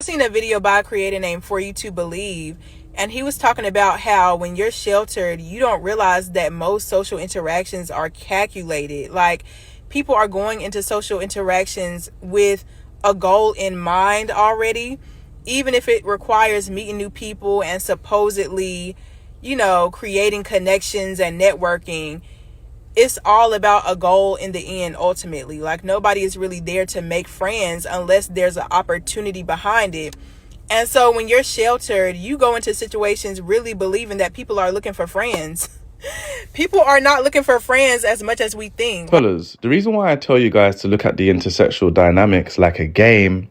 Seen a video by a creator named For You to Believe, and he was talking about how when you're sheltered, you don't realize that most social interactions are calculated. Like, people are going into social interactions with a goal in mind already, even if it requires meeting new people and supposedly, creating connections and networking. It's all about a goal in the end. Ultimately, like, nobody is really there to make friends unless there's an opportunity behind it. And so when you're sheltered, you go into situations really believing that people are looking for friends. People are not looking for friends as much as we think. Fellas, the reason why I tell you guys to look at the intersexual dynamics like a game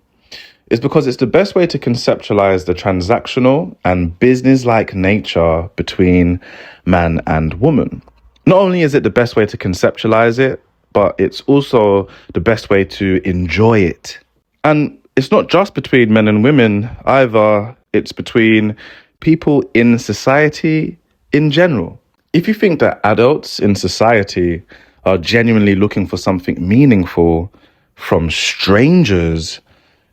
is because it's the best way to conceptualize the transactional and business-like nature between man and woman. Not only is it the best way to conceptualize it, but it's also the best way to enjoy it. And it's not just between men and women either, it's between people in society in general. If you think that adults in society are genuinely looking for something meaningful from strangers,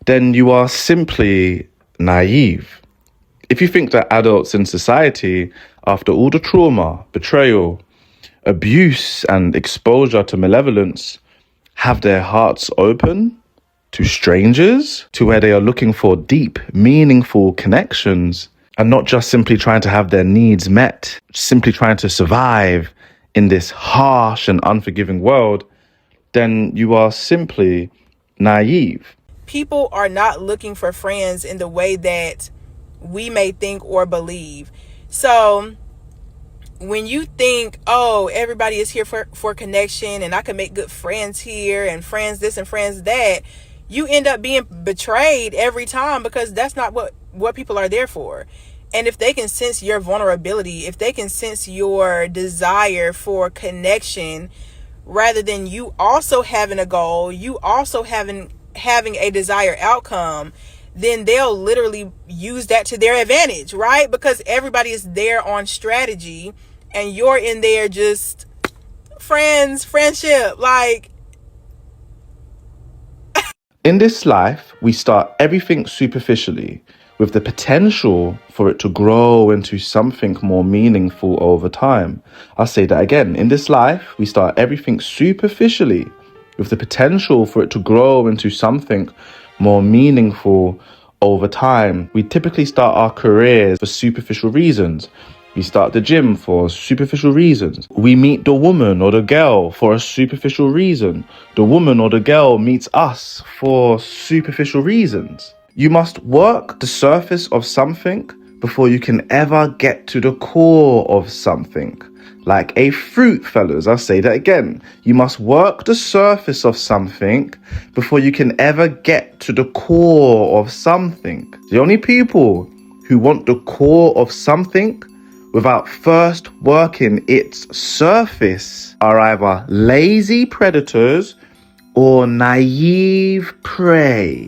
then you are simply naive. If you think that adults in society, after all the trauma, betrayal, abuse and exposure to malevolence, have their hearts open to strangers, to where they are looking for deep, meaningful connections and not just simply trying to have their needs met, simply trying to survive in this harsh and unforgiving world, then you are simply naive. People are not looking for friends in the way that we may think or believe. So when you think, oh, everybody is here for connection and I can make good friends here and friends this and friends that, you end up being betrayed every time, because that's not what people are there for. And if they can sense your vulnerability, if they can sense your desire for connection, rather than you also having a goal, you also having a desired outcome, then they'll literally use that to their advantage, right? Because everybody is there on strategy and you're in there just friendship. Like, in this life, we start everything superficially with the potential for it to grow into something more meaningful over time. I'll say that again. In this life, we start everything superficially with the potential for it to grow into something more meaningful over time. We typically start our careers for superficial reasons. We start the gym for superficial reasons. We meet the woman or the girl for a superficial reason. The woman or the girl meets us for superficial reasons. You must work the surface of something before you can ever get to the core of something. Like a fruit, fellas, I'll say that again. You must work the surface of something before you can ever get to the core of something. The only people who want the core of something without first working its surface are either lazy predators or naive prey.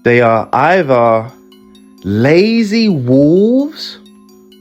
They are either lazy wolves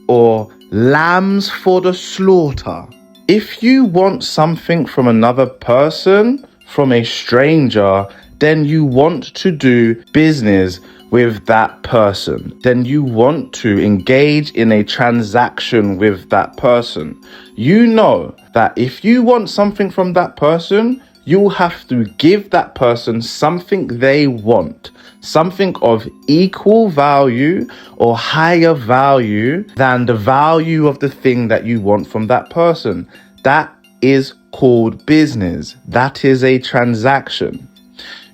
or lambs for the slaughter. If you want something from another person, from a stranger, then you want to do business with that person. Then you want to engage in a transaction with that person. You know that if you want something from that person, you'll have to give that person something they want, something of equal value or higher value than the value of the thing that you want from that person. That is called business. That is a transaction.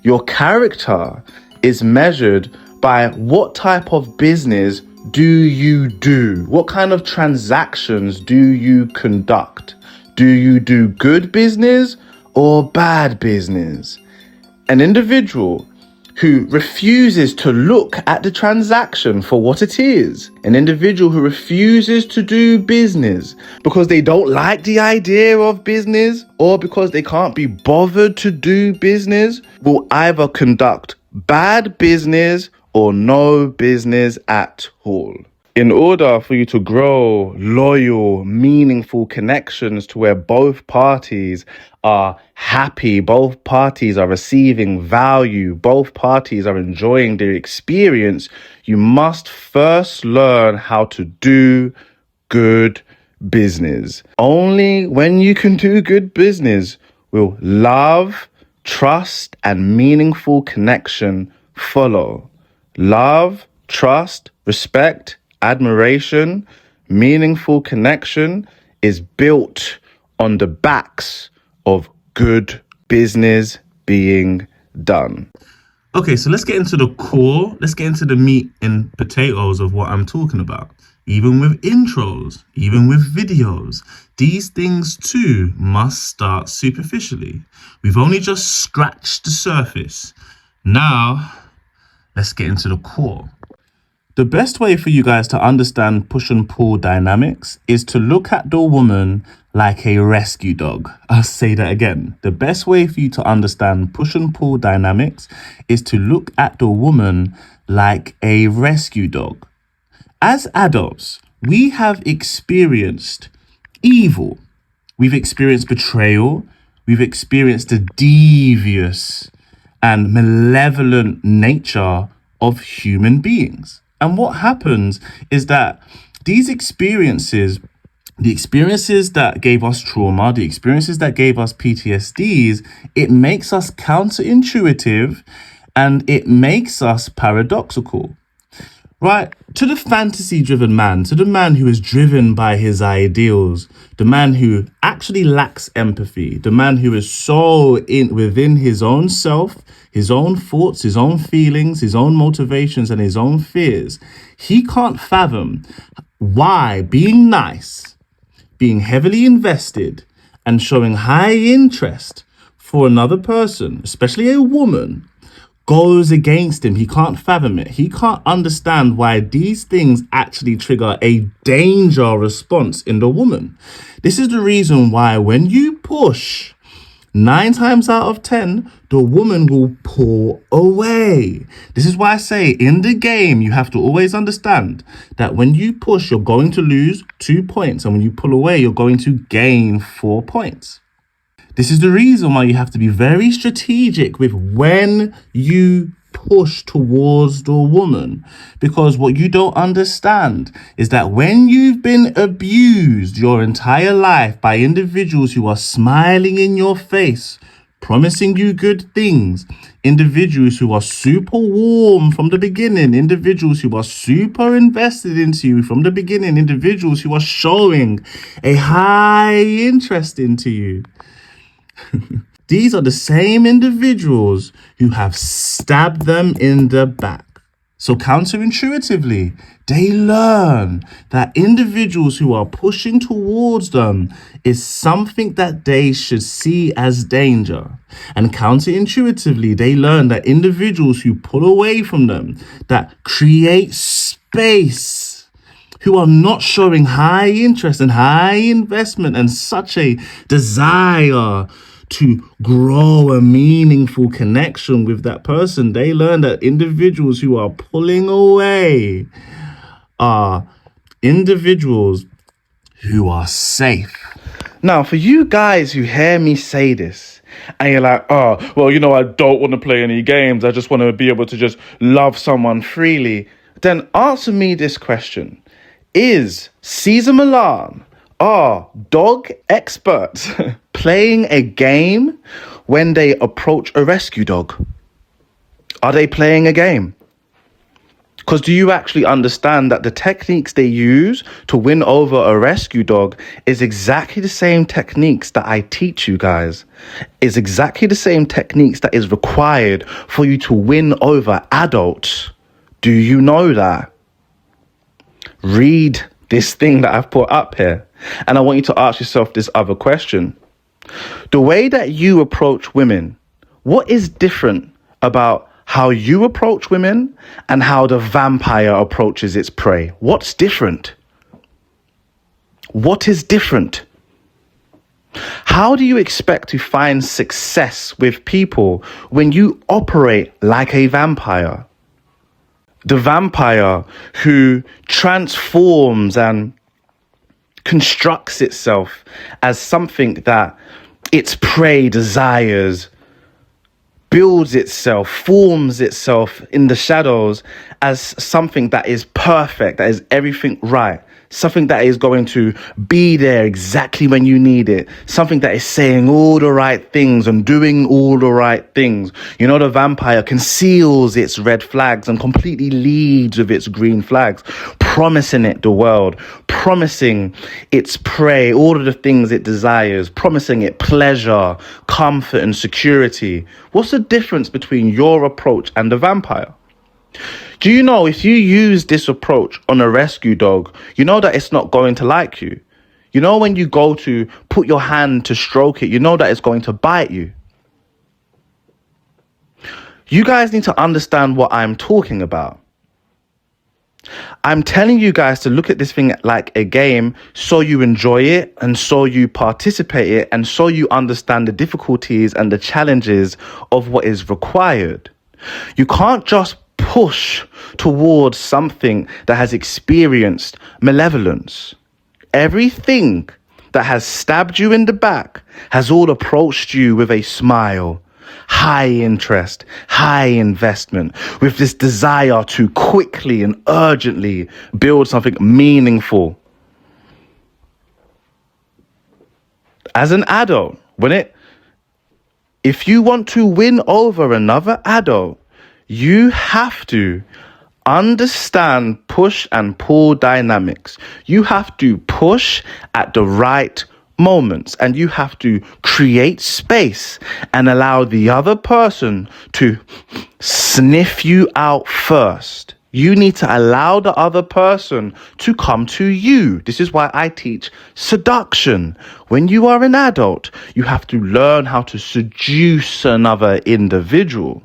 Your character is measured by what type of business do you do? What kind of transactions do you conduct? Do you do good business or bad business? An individual who refuses to look at the transaction for what it is, an individual who refuses to do business because they don't like the idea of business or because they can't be bothered to do business, will either conduct bad business or no business at all. In order for you to grow loyal, meaningful connections to where both parties are happy, both parties are receiving value, both parties are enjoying their experience, you must first learn how to do good business. Only when you can do good business will love, trust, and meaningful connection follow. Love, trust, respect, admiration, meaningful connection is built on the backs of good business being done. Okay, so let's get into the core. Let's get into the meat and potatoes of what I'm talking about. Even with intros, even with videos, these things too must start superficially. We've only just scratched the surface. Now, let's get into the core. The best way for you guys to understand push and pull dynamics is to look at the woman like a rescue dog. I'll say that again. The best way for you to understand push and pull dynamics is to look at the woman like a rescue dog. As adults, we have experienced evil. We've experienced betrayal. We've experienced the devious and malevolent nature of human beings. And what happens is that these experiences, the experiences that gave us trauma, the experiences that gave us PTSDs, it makes us counterintuitive and it makes us paradoxical. Right, to the fantasy-driven man, to the man who is driven by his ideals, the man who actually lacks empathy, the man who is so within his own self, his own thoughts, his own feelings, his own motivations, and his own fears, he can't fathom why being nice, being heavily invested, and showing high interest for another person, especially a woman, goes against him. He can't fathom it. He can't understand why these things actually trigger a danger response in the woman. This is the reason why when you push, 9 times out of 10, the woman will pull away. This is why I say in the game, you have to always understand that when you push, you're going to lose 2 points. And when you pull away, you're going to gain 4 points. This is the reason why you have to be very strategic with when you push towards the woman. Because what you don't understand is that when you've been abused your entire life by individuals who are smiling in your face, promising you good things, individuals who are super warm from the beginning, individuals who are super invested into you from the beginning, individuals who are showing a high interest into you, these are the same individuals who have stabbed them in the back. So counterintuitively, they learn that individuals who are pushing towards them is something that they should see as danger. And counterintuitively, they learn that individuals who pull away from them, that create space, who are not showing high interest and high investment and such a desire to grow a meaningful connection with that person, they learn that individuals who are pulling away are individuals who are safe. Now, for you guys who hear me say this, and you're like, oh, well, I don't want to play any games. I just want to be able to just love someone freely. Then answer me this question. Is Cesar Millan, are dog experts playing a game when they approach a rescue dog? Are they playing a game? Because do you actually understand that the techniques they use to win over a rescue dog is exactly the same techniques that I teach you guys? Is exactly the same techniques that is required for you to win over adults. Do you know that? Read this thing that I've put up here. And I want you to ask yourself this other question. The way that you approach women, what is different about how you approach women and how the vampire approaches its prey? What's different? What is different? How do you expect to find success with people when you operate like a vampire? The vampire who transforms and constructs itself as something that its prey desires, builds itself, forms itself in the shadows as something that is perfect, that is everything right, something that is going to be there exactly when you need it, something that is saying all the right things and doing all the right things. You know, the vampire conceals its red flags and completely leads with its green flags, promising it the world, promising its prey all of the things it desires, promising it pleasure, comfort and security. What's the difference between your approach and the vampire? Do you know if you use this approach on a rescue dog, you know that it's not going to like you? You know when you go to put your hand to stroke it, you know that it's going to bite you. You guys need to understand what I'm talking about. I'm telling you guys to look at this thing like a game so you enjoy it and so you participate in it and so you understand the difficulties and the challenges of what is required. You can't just push towards something that has experienced malevolence. Everything that has stabbed you in the back has all approached you with a smile, high interest, high investment, with this desire to quickly and urgently build something meaningful. As an adult, if you want to win over another adult, you have to understand push and pull dynamics. You have to push at the right moments and you have to create space and allow the other person to sniff you out first. You need to allow the other person to come to you. This is why I teach seduction. When you are an adult, you have to learn how to seduce another individual.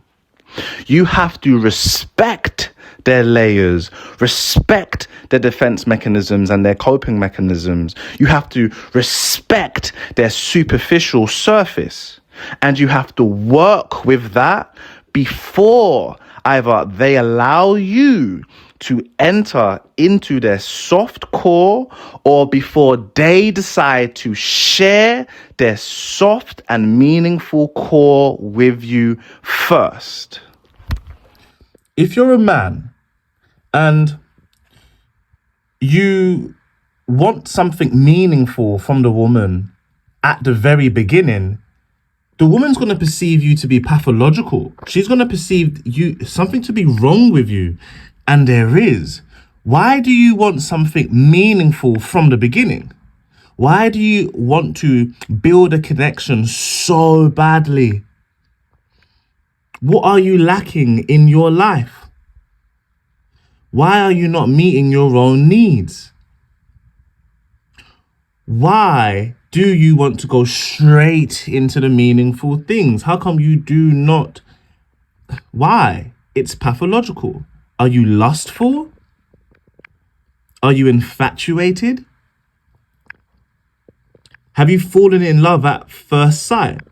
You have to respect their layers, respect their defense mechanisms and their coping mechanisms. You have to respect their superficial surface. And you have to work with that before either they allow you to enter into their soft core or before they decide to share their soft and meaningful core with you first. If you're a man and you want something meaningful from the woman at the very beginning, the woman's going to perceive you to be pathological. She's going to perceive you something to be wrong with you. And there is. Why do you want something meaningful from the beginning? Why do you want to build a connection so badly? What are you lacking in your life? Why are you not meeting your own needs? Why do you want to go straight into the meaningful things? How come you do not? Why? It's pathological. Are you lustful? Are you infatuated? Have you fallen in love at first sight?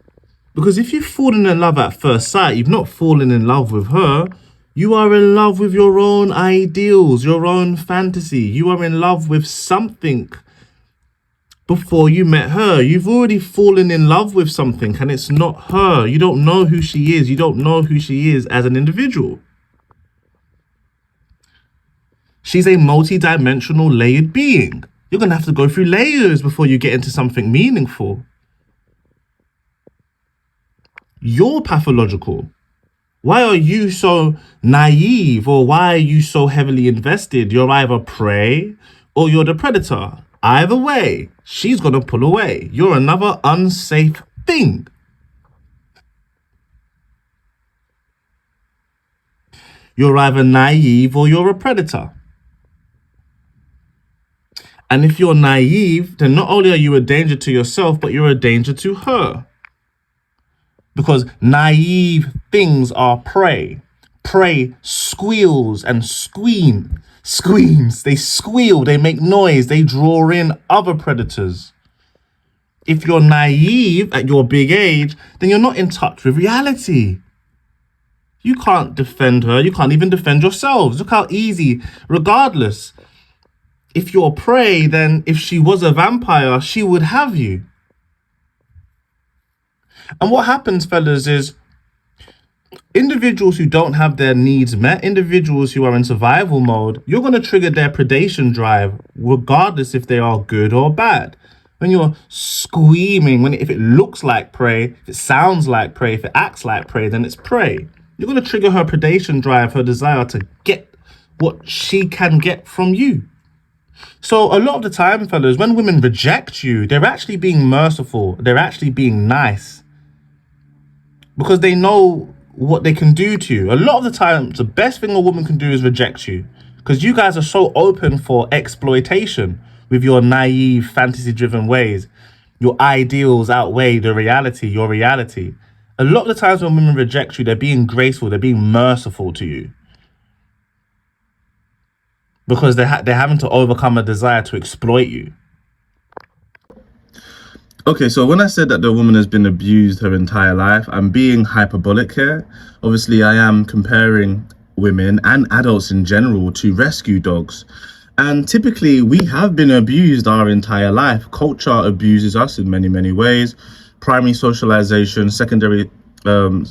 Because if you've fallen in love at first sight, you've not fallen in love with her. You are in love with your own ideals, your own fantasy. You are in love with something before you met her. You've already fallen in love with something and it's not her. You don't know who she is. You don't know who she is as an individual. She's a multi-dimensional layered being. You're going to have to go through layers before you get into something meaningful. You're pathological. Why are you so naive, or why are you so heavily invested? You're either prey or you're the predator. Either way, she's going to pull away. You're another unsafe thing. You're either naive or you're a predator. And if you're naive, then not only are you a danger to yourself, but you're a danger to her. Because naive things are prey. Prey squeals and screams. They squeal, they make noise, they draw in other predators. If you're naive at your big age, then you're not in touch with reality. You can't defend her. You can't even defend yourselves. Look how easy. Regardless, if you're prey, then if she was a vampire, she would have you. And what happens, fellas, is individuals who don't have their needs met, individuals who are in survival mode, you're going to trigger their predation drive, regardless if they are good or bad. When you're screaming, if it looks like prey, if it sounds like prey, if it acts like prey, then it's prey. You're going to trigger her predation drive, her desire to get what she can get from you. So a lot of the time, fellas, when women reject you, they're actually being merciful. They're actually being nice. Because they know what they can do to you. A lot of the time, the best thing a woman can do is reject you. Because you guys are so open for exploitation with your naive, fantasy-driven ways. Your ideals outweigh the reality, your reality. A lot of the times when women reject you, they're being graceful, they're being merciful to you. Because they're having to overcome a desire to exploit you. Okay, so when I said that the woman has been abused her entire life, I'm being hyperbolic here. Obviously, I am comparing women and adults in general to rescue dogs. And typically, we have been abused our entire life. Culture abuses us in many, many ways. Primary socialization, secondary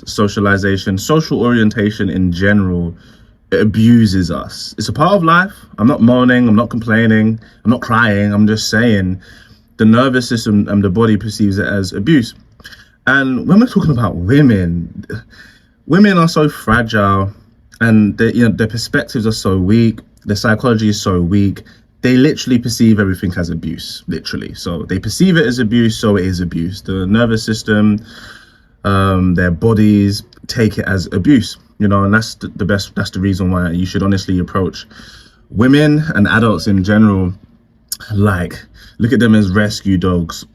socialization, social orientation in general, it abuses us. It's a part of life. I'm not moaning, I'm not complaining, I'm not crying, I'm just saying the nervous system and the body perceives it as abuse. And when we're talking about women, women are so fragile, and their perspectives are so weak, their psychology is so weak. They literally perceive everything as abuse, literally. So they perceive it as abuse, so it is abuse. The nervous system, their bodies take it as abuse, and that's that's the reason why you should honestly approach women and adults in general, like, look at them as rescue dogs,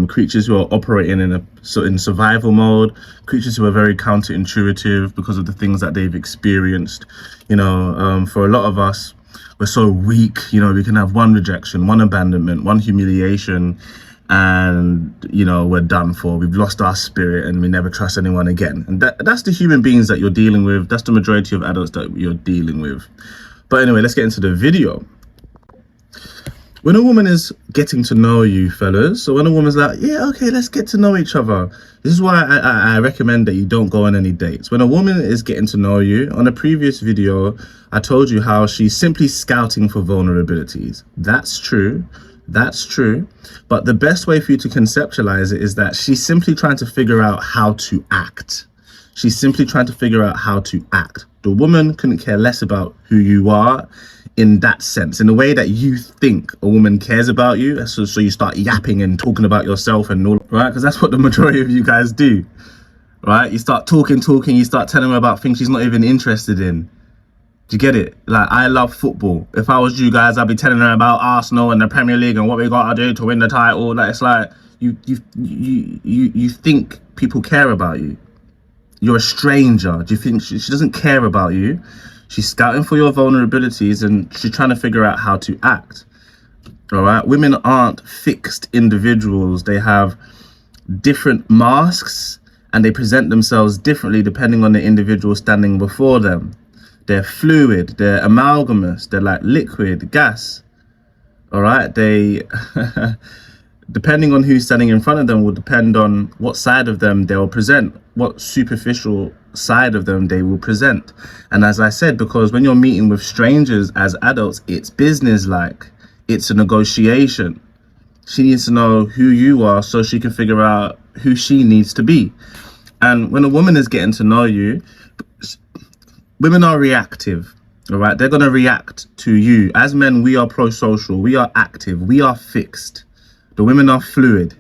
creatures who are operating in survival mode, creatures who are very counterintuitive because of the things that they've experienced. For a lot of us, we're so weak, we can have one rejection, one abandonment, one humiliation, and we're done for. We've lost our spirit and we never trust anyone again. And that's the human beings that you're dealing with. That's the majority of adults that you're dealing with. But anyway, let's get into the video. When a woman is getting to know you, fellas, so when a woman's like, yeah, okay, let's get to know each other. This is why I recommend that you don't go on any dates. When a woman is getting to know you, on a previous video, I told you how she's simply scouting for vulnerabilities. That's true. That's true. But the best way for you to conceptualize it is that she's simply trying to figure out how to act. She's simply trying to figure out how to act. The woman couldn't care less about who you are in that sense, in the way that you think a woman cares about you. So you start yapping and talking about yourself and all, right? Because that's what the majority of you guys do, right? You start talking, you start telling her about things she's not even interested in. Do you get it? Like, I love football. If I was you guys, I'd be telling her about Arsenal and the Premier League and what we got to do to win the title. Like, it's like you think people care about you. You're a stranger. Do you think she doesn't care about you? She's scouting for your vulnerabilities and she's trying to figure out how to act. All right. Women aren't fixed individuals. They have different masks and they present themselves differently depending on the individual standing before them. They're fluid. They're amalgamous. They're like liquid, gas. All right. They, depending on who's standing in front of them, will depend on what side of them they'll present, what superficial side of them they will present. And as I said, because when you're meeting with strangers as adults, it's business-like. It's a negotiation. She needs to know who you are so she can figure out who she needs to be. And when a woman is getting to know you, women are reactive. All right, they're going to react to you. As men, we are pro-social, we are active, we are fixed. The women are fluid.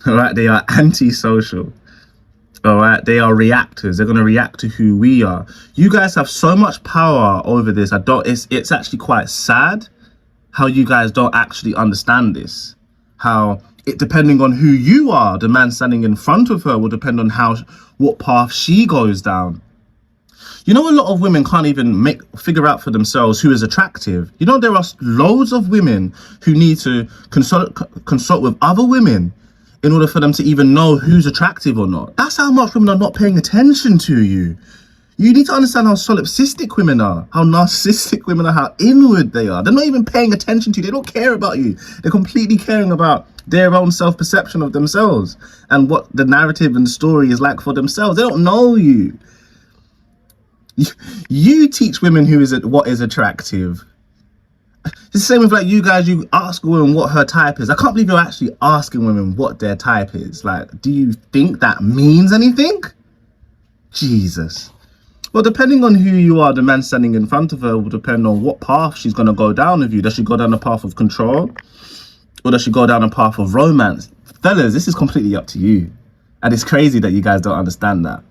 All right, they are anti-social. All right, they are reactors. They're going to react to who we are. You guys have so much power over this. It's actually quite sad how you guys don't actually understand this. How it, depending on who you are, the man standing in front of her will depend on what path she goes down. A lot of women can't even figure out for themselves who is attractive. There are loads of women who need to consult with other women in order for them to even know who's attractive or not. That's how much women are not paying attention to you. You need to understand how solipsistic women are, how narcissistic women are, how inward they are. They're not even paying attention to you. They don't care about you. They're completely caring about their own self-perception of themselves and what the narrative and story is like for themselves. They don't know you. You teach women what is attractive. It's the same with like you guys, you ask a woman what her type is. I can't believe you're actually asking women what their type is. Like, do you think that means anything? Jesus. Well, depending on who you are, the man standing in front of her will depend on what path she's going to go down with you. Does she go down the path of control? Or does she go down a path of romance? Fellas, this is completely up to you. And it's crazy that you guys don't understand that.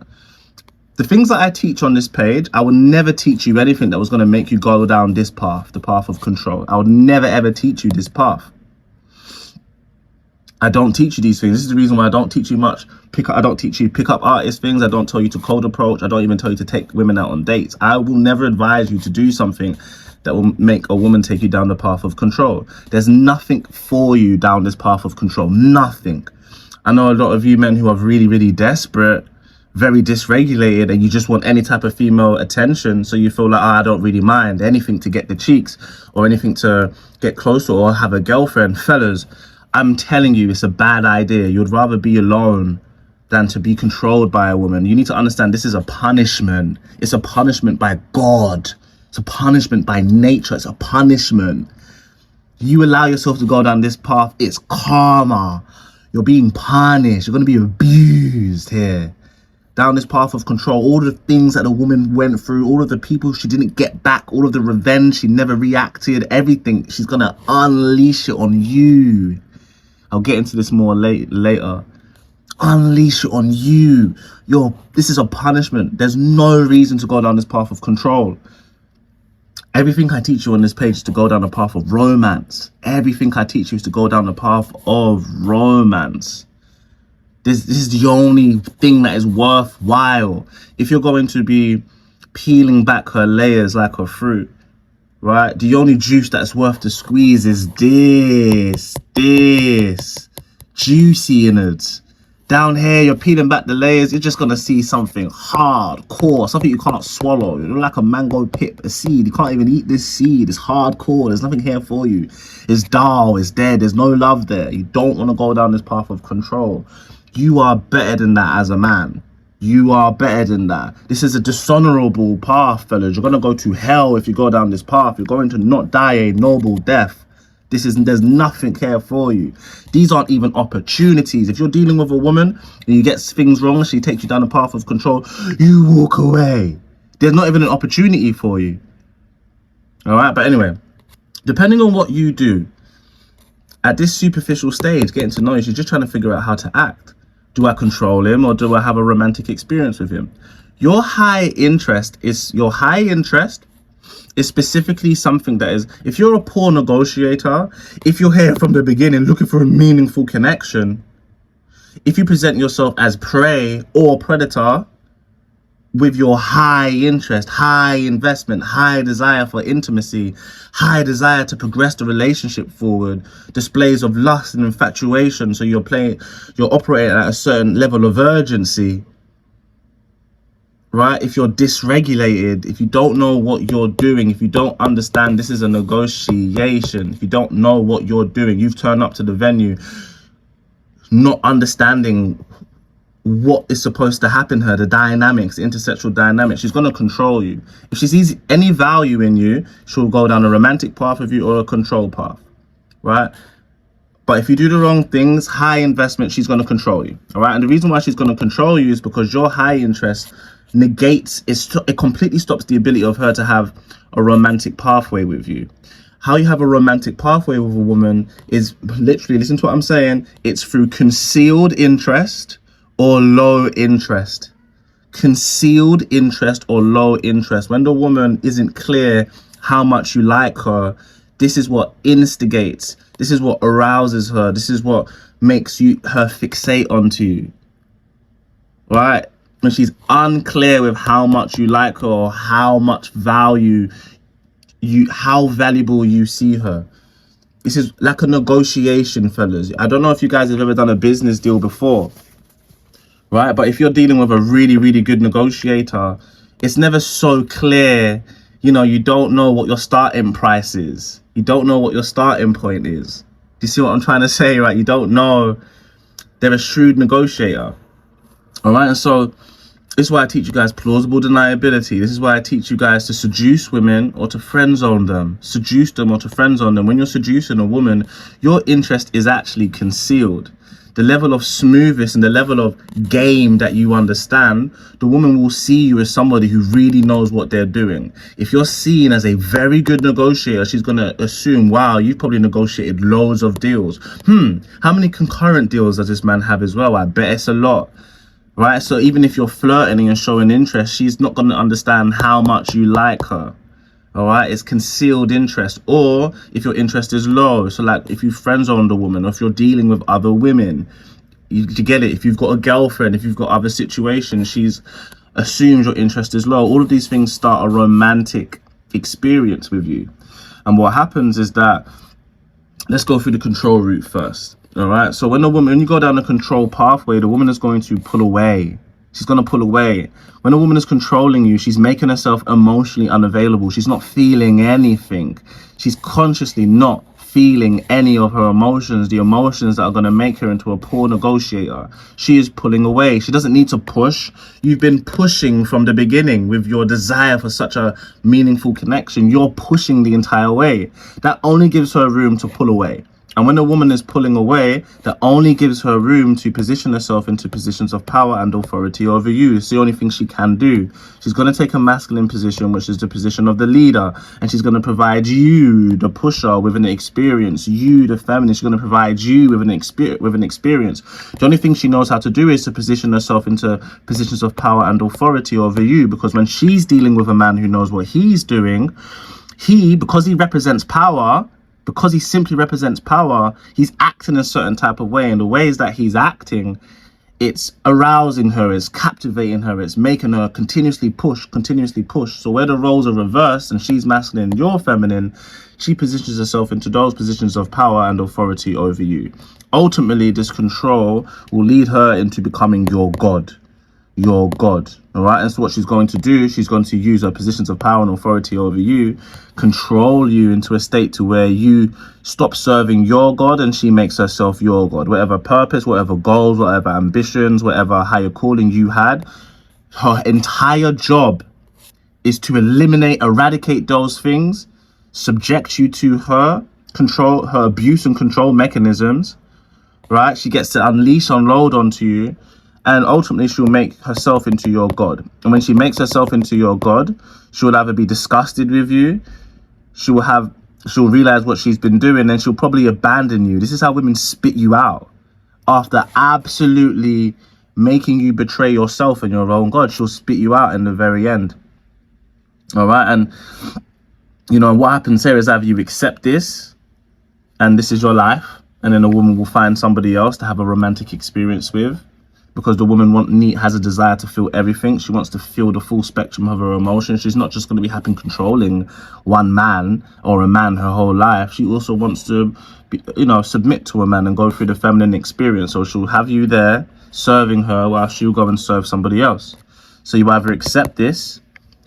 The things that I teach on this page, I will never teach you anything that was going to make you go down this path, the path of control. I would never, ever teach you this path. I don't teach you these things. This is the reason why I don't teach you much. I don't teach you pick-up artist things. I don't tell you to cold approach. I don't even tell you to take women out on dates. I will never advise you to do something that will make a woman take you down the path of control. There's nothing for you down this path of control. Nothing. I know a lot of you men who are really, really desperate, very dysregulated, and you just want any type of female attention, so you feel like, I don't really mind anything to get the cheeks or anything to get closer or have a girlfriend. Fellas, I'm telling you, it's a bad idea. You'd rather be alone than to be controlled by a woman. You need to understand this is a punishment. It's a punishment by God. It's a punishment by nature. It's a punishment. You allow yourself to go down this path, it's karma. You're being punished. You're going to be abused here. Down this path of control, all of the things that a woman went through, all of the people she didn't get back, all of the revenge, she never reacted, everything, she's going to unleash it on you. I'll get into this more later. Unleash it on you. This is a punishment. There's no reason to go down this path of control. Everything I teach you on this page is to go down the path of romance. Everything I teach you is to go down the path of romance. This is the only thing that is worthwhile. If you're going to be peeling back her layers like a fruit, right? The only juice that's worth the squeeze is this juicy innards. Down here, you're peeling back the layers. You're just going to see something hardcore, something you can't swallow. You're like a mango pip, a seed. You can't even eat this seed. It's hardcore. There's nothing here for you. It's dull. It's dead. There's no love there. You don't want to go down this path of control. You are better than that as a man. You are better than that. This is a dishonorable path, fellas. You're going to go to hell if you go down this path. You're going to not die a noble death. There's nothing here for you. These aren't even opportunities. If you're dealing with a woman and you get things wrong, she takes you down the path of control, you walk away. There's not even an opportunity for you. All right. But anyway, depending on what you do at this superficial stage, getting to know you, she's just trying to figure out how to act. Do I control him or do I have a romantic experience with him? Your high interest is specifically something that is, if you're a poor negotiator, if you're here from the beginning looking for a meaningful connection, if you present yourself as prey or predator with your high interest, high investment, high desire for intimacy, high desire to progress the relationship forward, displays of lust and infatuation, so you're operating at a certain level of urgency, right? If you're dysregulated, if you don't know what you're doing, if you don't understand this is a negotiation, if you don't know what you're doing, you've turned up to the venue not understanding what is supposed to happen here, the dynamics, the intersexual dynamics, she's going to control you. If she sees any value in you, she'll go down a romantic path with you or a control path, right? But if you do the wrong things, high investment, she's going to control you, all right? And the reason why she's going to control you is because your high interest negates, it completely stops the ability of her to have a romantic pathway with you. How you have a romantic pathway with a woman is literally, listen to what I'm saying, it's through concealed interest or low interest. Concealed interest or low interest. When the woman isn't clear how much you like her, this is what instigates, this is what arouses her, this is what makes her fixate onto you, right? When she's unclear with how much you like her or how much value how valuable you see her. This is like a negotiation, fellas. I don't know if you guys have ever done a business deal before, right? But if you're dealing with a really, really good negotiator, it's never so clear. You know, you don't know what your starting price is. You don't know what your starting point is. Do you see what I'm trying to say, right? You don't know. They're a shrewd negotiator. All right. And so this is why I teach you guys plausible deniability. This is why I teach you guys to seduce women or to friend zone them. Seduce them or to friend zone them. When you're seducing a woman, your interest is actually concealed. The level of smoothness and the level of game that you understand, the woman will see you as somebody who really knows what they're doing. If you're seen as a very good negotiator, she's going to assume, wow, you've probably negotiated loads of deals. How many concurrent deals does this man have as well? I bet it's a lot. Right? So even if you're flirting and showing interest, she's not going to understand how much you like her. All right, it's concealed interest. Or if your interest is low, so like if you friend zone a woman, or if you're dealing with other women, you get it. If you've got a girlfriend, if you've got other situations, she's assumes your interest is low. All of these things start a romantic experience with you. And what happens is that, let's go through the control route first. All right, so when you go down the control pathway, the woman is going to pull away. She's going to pull away. When a woman is controlling you, she's making herself emotionally unavailable. She's not feeling anything. She's consciously not feeling any of her emotions, the emotions that are going to make her into a poor negotiator. She is pulling away. She doesn't need to push. You've been pushing from the beginning with your desire for such a meaningful connection. You're pushing the entire way. That only gives her room to pull away. And when a woman is pulling away, that only gives her room to position herself into positions of power and authority over you. It's the only thing she can do. She's going to take a masculine position, which is the position of the leader. And she's going to provide you, the pusher, with an experience. You, the feminine, she's going to provide you with an experience. The only thing she knows how to do is to position herself into positions of power and authority over you. Because when she's dealing with a man who knows what he's doing, because he represents power, because he simply represents power, he's acting a certain type of way. And the ways that he's acting, it's arousing her, it's captivating her, it's making her continuously push. So where the roles are reversed and she's masculine and you're feminine, she positions herself into those positions of power and authority over you. Ultimately, this control will lead her into becoming your God. Your God. All right. And so what she's going to do, she's going to use her positions of power and authority over you, control you into a state to where you stop serving your God and she makes herself your God. Whatever purpose, whatever goals, whatever ambitions, whatever higher calling you had, her entire job is to eradicate those things, subject you to her control, her abuse and control mechanisms. Right. She gets to unload onto you. And ultimately, she'll make herself into your God. And when she makes herself into your God, she'll either be disgusted with you, she'll realize what she's been doing, and she'll probably abandon you. This is how women spit you out. After absolutely making you betray yourself and your own God, she'll spit you out in the very end. All right. And, you know, what happens here is either you accept this and this is your life, and then a woman will find somebody else to have a romantic experience with. Because the woman has a desire to feel everything. She wants to feel the full spectrum of her emotions. She's not just going to be happy controlling one man or a man her whole life. She also wants to, submit to a man and go through the feminine experience. So she'll have you there serving her while she'll go and serve somebody else. So you either accept this,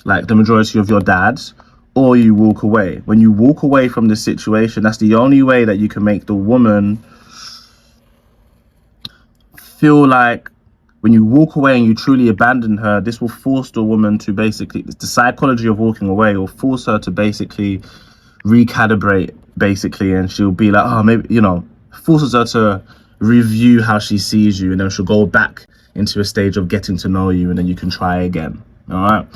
like the majority of your dads, or you walk away. When you walk away from this situation, that's the only way that you can make the woman feel like, when you walk away and you truly abandon her, this will force the woman to basically, the psychology of walking away will force her to basically recalibrate, and she'll be like, oh, maybe, forces her to review how she sees you, and then she'll go back into a stage of getting to know you, and then you can try again. All right.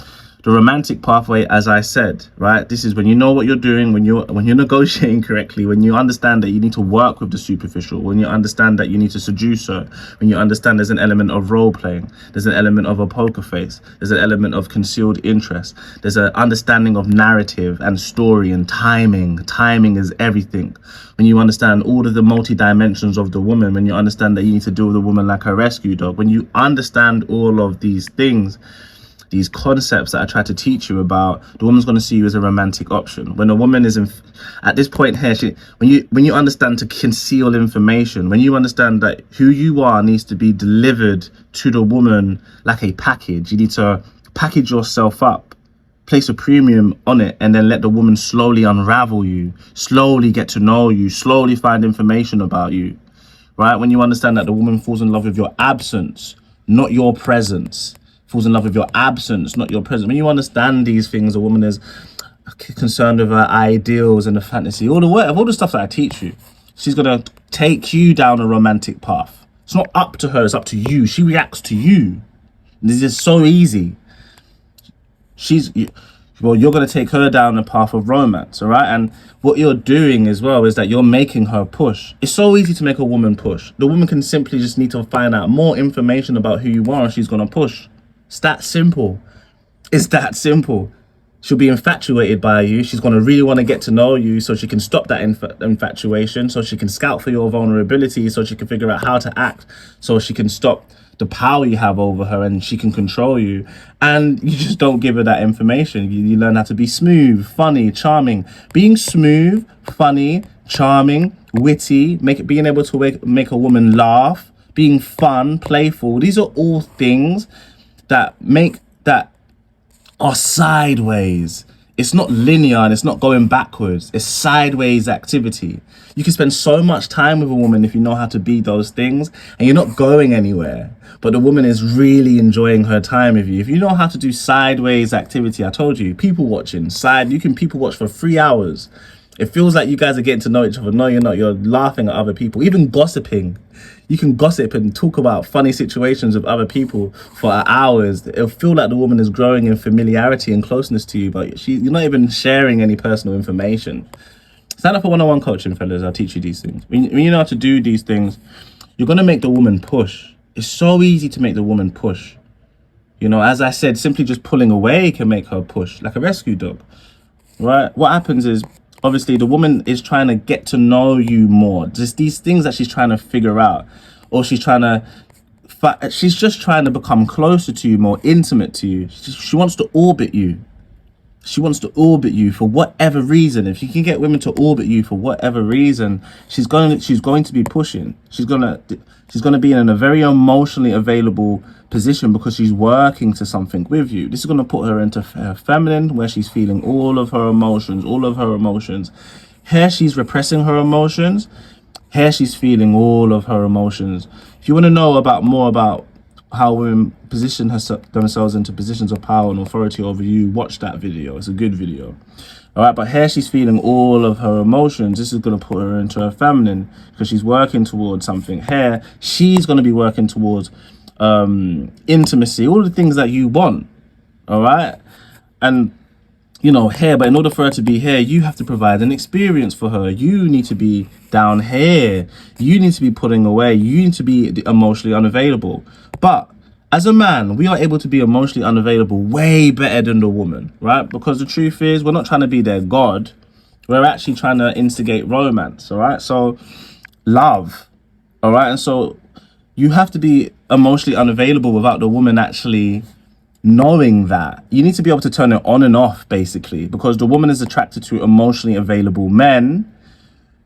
The romantic pathway, as I said, right, this is when you know what you're doing, when you're negotiating correctly, when you understand that you need to work with the superficial, when you understand that you need to seduce her, when you understand there's an element of role playing, there's an element of a poker face, there's an element of concealed interest, there's an understanding of narrative and story and timing. Timing is everything. When you understand all of the multi-dimensions of the woman, when you understand that you need to deal with a woman like a rescue dog, when you understand all of these things, these concepts that I try to teach you about, the woman's going to see you as a romantic option. When a woman is at this point here, when you understand to conceal information, when you understand that who you are needs to be delivered to the woman like a package, you need to package yourself up, place a premium on it, and then let the woman slowly unravel you, slowly get to know you, slowly find information about you, right? When you understand that the woman falls in love with your absence, not your presence, falls in love with your absence, not your presence. When you understand these things, a woman is concerned with her ideals and the fantasy, all the stuff that I teach you. She's gonna take you down a romantic path. It's not up to her, it's up to you. She reacts to you. This is so easy. You're going to take her down the path of romance, all right? And what you're doing as well is that you're making her push. It's so easy to make a woman push. The woman can simply just need to find out more information about who you are, and she's going to push. It's that simple. It's that simple. She'll be infatuated by you. She's going to really want to get to know you so she can stop that infatuation, so she can scout for your vulnerability, so she can figure out how to act, so she can stop the power you have over her and she can control you. And you just don't give her that information. You learn how to be smooth, funny, charming. Being smooth, funny, charming, witty, being able to make a woman laugh, being fun, playful. These are all things that are sideways. It's not linear and it's not going backwards. It's sideways activity. You can spend so much time with a woman if you know how to be those things, and you're not going anywhere, but the woman is really enjoying her time with you. If you know how to do sideways activity, I told you, people watching, you can people watch for 3 hours. It feels like you guys are getting to know each other. No, you're not. You're laughing at other people, even gossiping. You can gossip and talk about funny situations with other people for hours. It'll feel like the woman is growing in familiarity and closeness to you, but you're not even sharing any personal information. Sign up for one-on-one coaching, fellas. I'll teach you these things. When you know how to do these things, you're going to make the woman push. It's so easy to make the woman push. You know, as I said, simply just pulling away can make her push, like a rescue dog, right? What happens is, obviously, the woman is trying to get to know you more. Just these things that she's trying to figure out, or she's just trying to become closer to you, more intimate to you. She wants to orbit you. She wants to orbit you for whatever reason. If you can get women to orbit you for whatever reason, she's going to be pushing. She's going to be in a very emotionally available position because she's working to something with you. This is going to put her into her feminine, where she's feeling all of her emotions. Here she's repressing her emotions. Here she's feeling all of her emotions. If you want to know more about how women position themselves into positions of power and authority over you, watch that video. It's a good video. All right, but here she's feeling all of her emotions. This is going to put her into her feminine because she's working towards something. Here, she's going to be working towards intimacy, all the things that you want. All right, and you know, here, but in order for her to be here, you have to provide an experience for her. You need to be down here. You need to be putting away. You need to be emotionally unavailable. But as a man, we are able to be emotionally unavailable way better than the woman, right? Because the truth is, we're not trying to be their God. We're actually trying to instigate romance, all right? So love, all right? And so you have to be emotionally unavailable without the woman actually knowing that. You need to be able to turn it on and off, basically, because the woman is attracted to emotionally available men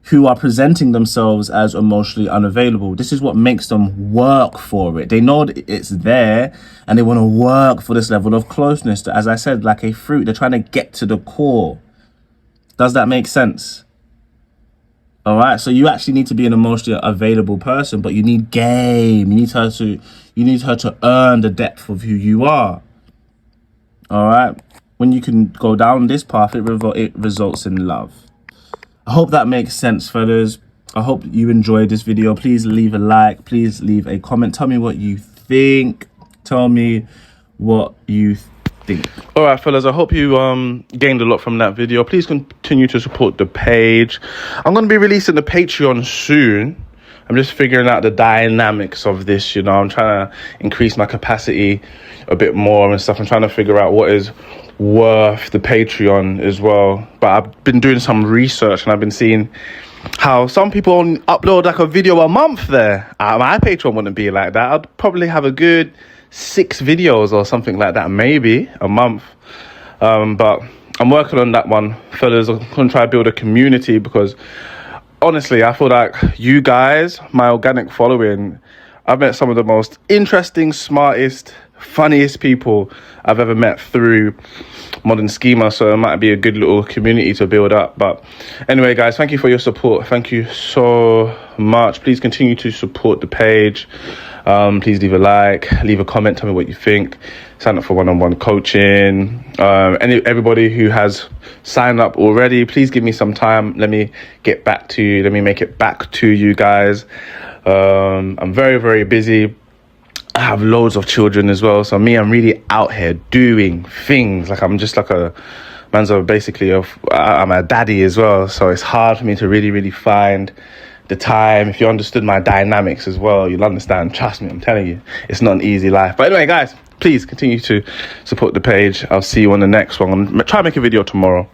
who are presenting themselves as emotionally unavailable. This is what makes them work for it. They know that it's there and they want to work for this level of closeness. As I said, like a fruit, they're trying to get to the core. Does that make sense? All right, so you actually need to be an emotionally available person, but you need game. You need her to earn the depth of who you are. All right, when you can go down this path, it results in love. I hope that makes sense, fellas. I hope you enjoyed this video. Please leave a like. Please leave a comment. Tell me what you think. Tell me what you think. All right, fellas, I hope you gained a lot from that video. Please continue to support the page. I'm going to be releasing the Patreon soon. I'm just figuring out the dynamics of this, you know. I'm trying to increase my capacity a bit more and stuff. I'm trying to figure out what is worth the Patreon as well. But I've been doing some research and I've been seeing how some people only upload like a video a month there. My Patreon wouldn't be like that. I'd probably have a good 6 videos or something like that, maybe a month. But I'm working on that one, fellas. I'm gonna try to build a community, because honestly, I feel like you guys, my organic following, I've met some of the most interesting, smartest, funniest people I've ever met through Modern Schema, so it might be a good little community to build up. But anyway, guys, thank you for your support. Thank you so much. Please continue to support the page. Please leave a like, leave a comment, tell me what you think. Sign up for one-on-one coaching. Everybody who has signed up already, please give me some time. Let me get back to you. Let me make it back to you guys. I'm very, very busy. I have loads of children as well. So I'm really out here doing things. Like, I'm just like I'm a daddy as well. So it's hard for me to really, really find the time. If you understood my dynamics as well, you'll understand. Trust me, I'm telling you, it's not an easy life. But anyway, guys, please continue to support the page. I'll see you on the next one. I'm trying to make a video tomorrow.